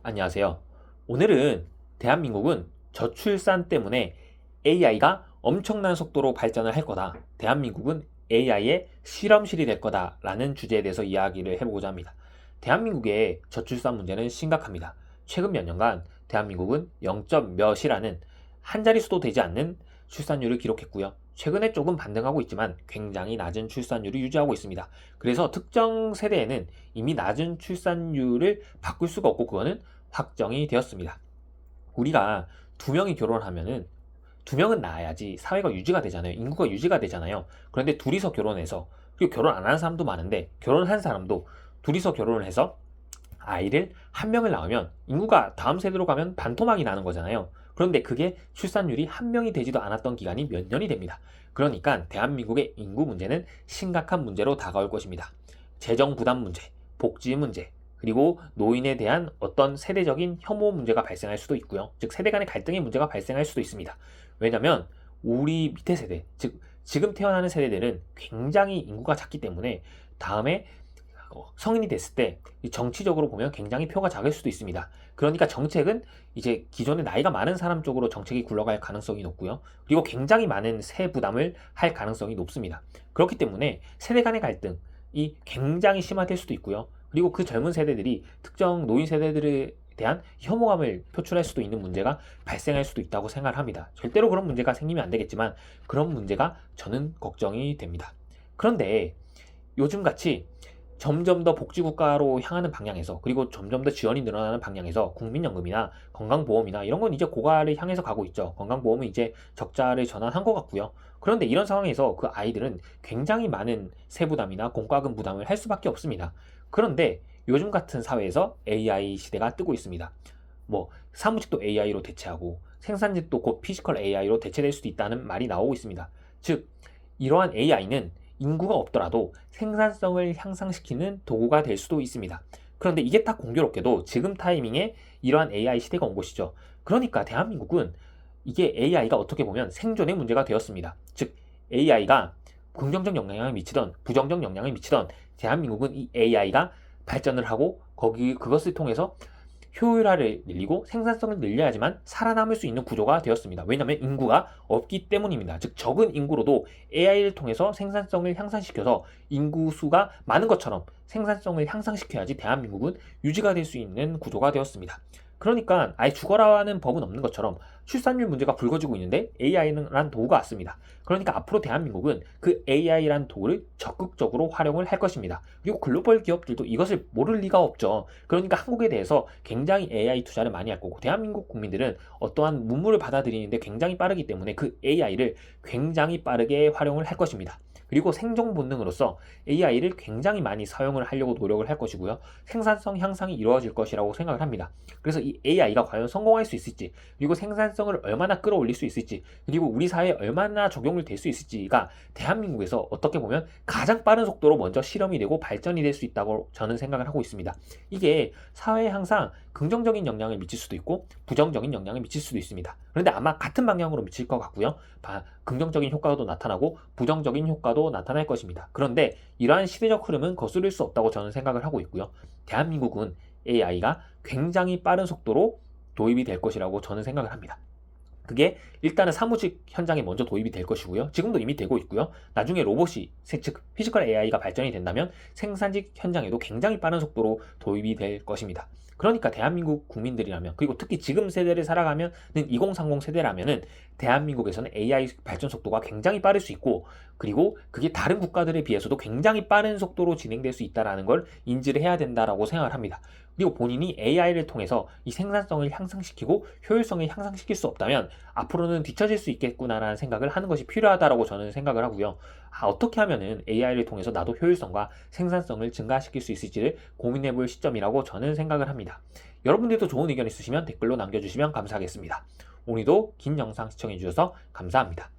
안녕하세요. 오늘은 대한민국은 저출산 때문에 AI가 엄청난 속도로 발전을 할 거다. 대한민국은 AI의 실험실이 될 거다라는 주제에 대해서 이야기를 해보고자 합니다. 대한민국의 저출산 문제는 심각합니다. 최근 몇 년간 대한민국은 0. 몇이라는 한 자릿수도 되지 않는 출산율을 기록했고요. 최근에 조금 반등하고 있지만 굉장히 낮은 출산율을 유지하고 있습니다. 그래서 특정 세대에는 이미 낮은 출산율을 바꿀 수가 없고 그거는 확정이 되었습니다. 우리가 두 명이 결혼하면은 두 명은 낳아야지 사회가 유지가 되잖아요. 인구가 유지가 되잖아요. 그런데 둘이서 결혼해서 그리고 결혼 안 하는 사람도 많은데 결혼한 사람도 둘이서 결혼을 해서 아이를 한 명을 낳으면 인구가 다음 세대로 가면 반토막이 나는 거잖아요. 그런데 그게 출산율이 한 명이 되지도 않았던 기간이 몇 년이 됩니다. 그러니까 대한민국의 인구 문제는 심각한 문제로 다가올 것입니다. 재정 부담 문제, 복지 문제, 그리고 노인에 대한 어떤 세대적인 혐오 문제가 발생할 수도 있고요. 즉 세대 간의 갈등의 문제가 발생할 수도 있습니다. 왜냐하면 우리 밑에 세대, 즉 지금 태어나는 세대들은 굉장히 인구가 작기 때문에 다음에 성인이 됐을 때 정치적으로 보면 굉장히 표가 작을 수도 있습니다. 그러니까 정책은 이제 기존에 나이가 많은 사람 쪽으로 정책이 굴러갈 가능성이 높고요. 그리고 굉장히 많은 세 부담을 할 가능성이 높습니다. 그렇기 때문에 세대 간의 갈등이 굉장히 심화될 수도 있고요. 그리고 그 젊은 세대들이 특정 노인 세대들에 대한 혐오감을 표출할 수도 있는 문제가 발생할 수도 있다고 생각을 합니다. 절대로 그런 문제가 생기면 안 되겠지만 그런 문제가 저는 걱정이 됩니다. 그런데 요즘같이 점점 더 복지국가로 향하는 방향에서 그리고 점점 더 지원이 늘어나는 방향에서 국민연금이나 건강보험이나 이런 건 이제 고가를 향해서 가고 있죠. 건강보험은 이제 적자를 전환한 것 같고요. 그런데 이런 상황에서 그 아이들은 굉장히 많은 세부담이나 공과금 부담을 할 수밖에 없습니다. 그런데 요즘 같은 사회에서 AI 시대가 뜨고 있습니다. 뭐 사무직도 AI로 대체하고 생산직도 곧 피지컬 AI로 대체될 수도 있다는 말이 나오고 있습니다. 즉 이러한 AI는 인구가 없더라도 생산성을 향상시키는 도구가 될 수도 있습니다. 그런데 이게 딱 공교롭게도 지금 타이밍에 이러한 AI 시대가 온 것이죠. 그러니까 대한민국은 이게 AI가 어떻게 보면 생존의 문제가 되었습니다. 즉 AI가 긍정적 영향을 미치던 부정적 영향을 미치던 대한민국은 이 AI가 발전을 하고 그것을 통해서 효율화를 늘리고 생산성을 늘려야지만 살아남을 수 있는 구조가 되었습니다. 왜냐하면 인구가 없기 때문입니다. 즉 적은 인구로도 AI를 통해서 생산성을 향상시켜서 인구수가 많은 것처럼 생산성을 향상시켜야지 대한민국은 유지가 될 수 있는 구조가 되었습니다. 그러니까 아예 죽어라는 법은 없는 것처럼 출산율 문제가 불거지고 있는데 AI란 도구가 왔습니다. 그러니까 앞으로 대한민국은 그 AI란 도구를 적극적으로 활용을 할 것입니다. 그리고 글로벌 기업들도 이것을 모를 리가 없죠. 그러니까 한국에 대해서 굉장히 AI 투자를 많이 할 거고 대한민국 국민들은 어떠한 문물을 받아들이는데 굉장히 빠르기 때문에 그 AI를 굉장히 빠르게 활용을 할 것입니다. 그리고 생존 본능으로서 AI를 굉장히 많이 사용을 하려고 노력을 할 것이고요. 생산성 향상이 이루어질 것이라고 생각을 합니다. 그래서 이 AI가 과연 성공할 수 있을지, 그리고 생산성을 얼마나 끌어올릴 수 있을지, 그리고 우리 사회에 얼마나 적용을 될 수 있을지가 대한민국에서 어떻게 보면 가장 빠른 속도로 먼저 실험이 되고 발전이 될 수 있다고 저는 생각을 하고 있습니다. 이게 사회에 항상 긍정적인 영향을 미칠 수도 있고 부정적인 영향을 미칠 수도 있습니다. 그런데 아마 같은 방향으로 미칠 것 같고요. 긍정적인 효과도 나타나고 부정적인 효과도 나타날 것입니다. 그런데 이러한 시대적 흐름은 거스를 수 없다고 저는 생각을 하고 있고요. 대한민국은 AI가 굉장히 빠른 속도로 도입이 될 것이라고 저는 생각을 합니다. 그게 일단은 사무직 현장에 먼저 도입이 될 것이고요. 지금도 이미 되고 있고요. 나중에 로봇이, 즉 피지컬 AI가 발전이 된다면 생산직 현장에도 굉장히 빠른 속도로 도입이 될 것입니다. 그러니까 대한민국 국민들이라면, 그리고 특히 지금 세대를 살아가면 2030 세대라면은 대한민국에서는 AI 발전 속도가 굉장히 빠를 수 있고, 그리고 그게 다른 국가들에 비해서도 굉장히 빠른 속도로 진행될 수 있다는 걸 인지를 해야 된다라고 생각을 합니다. 그리고 본인이 AI를 통해서 이 생산성을 향상시키고 효율성을 향상시킬 수 없다면 앞으로는 뒤처질 수 있겠구나라는 생각을 하는 것이 필요하다라고 저는 생각을 하고요. 어떻게 하면은 AI를 통해서 나도 효율성과 생산성을 증가시킬 수 있을지를 고민해 볼 시점이라고 저는 생각을 합니다. 여러분들도 좋은 의견 있으시면 댓글로 남겨주시면 감사하겠습니다. 오늘도 긴 영상 시청해 주셔서 감사합니다.